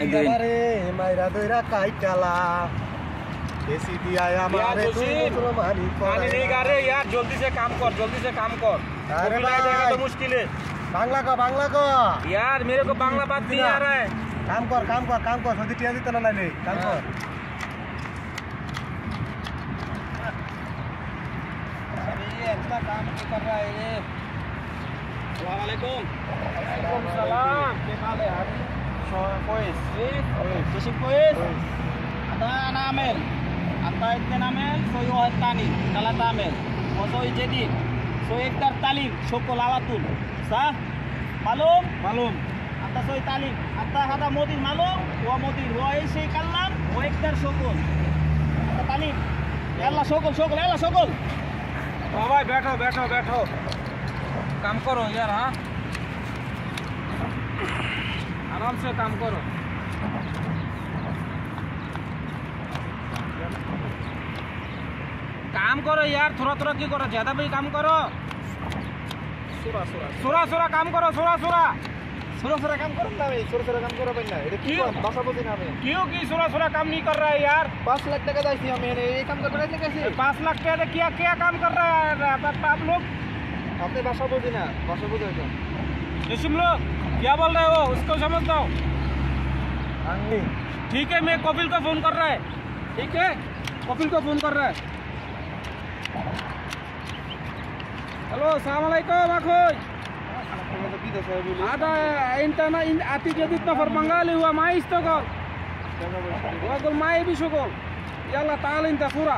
আমারে মাইরা দইরা কাইটালা एसी दिया हमारे तो मानी पानी नहीं गा रहे यार, जल्दी से काम कर, जल्दी से काम कर। अरे जाएगा तो मुश्किल है। बांग्ला को यार मेरे को बांग्ला बात नहीं आ रहा है। काम कर सदी टिया दी तना नहीं काम कर। अरे ये अच्छा काम नहीं कर रहा है ये। अस्सलाम वालेकुम। वालेकुम सलाम। क्या हाल है यार? कोइस किसी कोइस ada namel anta itne namel soy ohtani kala tamel soy jedid soy ektar talim shokol alatul sa malum anta soy talim anta hada modir malum wa modir wa ei sei kallam wa ektar shokol anta talim yalla shokol yalla shokol भाई बैठो काम करो यार। हाँ आराम से काम करो। काम करो यार, थोड़ा क्यों करो, ज्यादा भी काम करो। सुरा काम करो, सुरा काम करो ना भाई, सुरा काम करो भाई ना। क्यों बासा बोलते ना हमें, क्यों की सुरा काम नहीं कर रहा है यार? 5 लाख टका दाई हमें ये काम कर रहे थे कैसे? 5 लाख क्या क्या काम कर रहा है आप लोग? आपने भाषा बोलते ना, भाषा बोलते हो तुम लोग क्या बोल रहे हो, उसको समझ दो। ठीक है, मैं कपिल को फोन कर रहा है। ठीक है, कपिल को फोन कर रहा है। हेलो अस्सलाम वालेकुम अखोय। ada intana ati jadi tafar mangali wa mais to gol wa gol mai bi sogol yalla ta'ala inta sura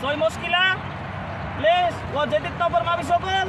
soy muskila please wa jadi tafar ma bi sogol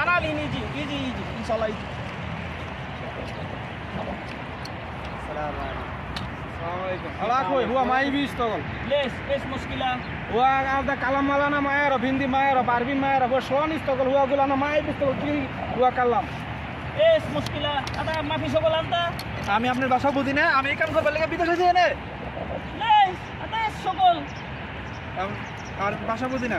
ana lini hiji insyaallah hiji. Alakoy huwa mai bis togol les muskila huwa ada kalam malana maero hindi maero barbin maero bo shon istogol huwa gulana mai bis togol ki huwa kalam es muskila ada mafi sogol anta আমি আপনার ভাষা বুঝি না, আমি এই কাম করবার লাগা বিদেশে যাই না les ada sogol আর ভাষা বুঝি না।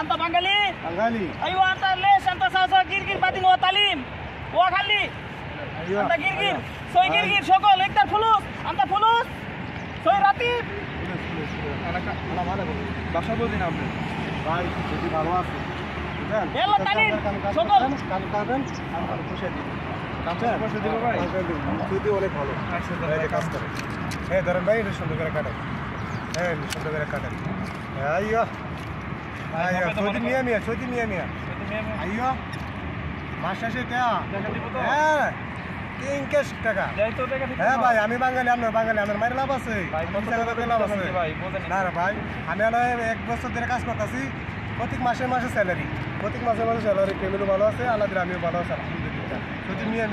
anta bangali ayo anta les anta sasa girgir badin wa talim wa khali anta girgir soy girgir sogol ektar fulus anta fulus soy ratib ana ভালো ভাষা বুঝি না আপনি ভাই, যদি ভালো আছে বুঝেন এলা তালিম সগল কাম করবেন আমরা পয়সা দিব, কাম পয়সা দিব ভাই, যদি অনেক ভালো এই কাজ করে। এই ধরেন ভাই, এটা সুন্দর করে কাটেন, হ্যাঁ সুন্দর করে কাটেন। আইয়ো ছুটি নিয়ে আইয়ো মাস শেষে টাকা দিব তো? হ্যাঁ 3 টাকা হ্যাঁ ভাই, আমি বাঙালি, আপনার বাঙালি, আমার মায়ের লাভ আছে লাভ আছে না রে ভাই। আমি 1 বছর ধরে কাজ করতেছি, প্রত্যেক মাসে স্যালারি, ফ্যামিলি ভালো আছে, আল্লাহ দিলে আমিও ভালো আছি আলহামদুলিল্লাহ। ছুটি নিয়ে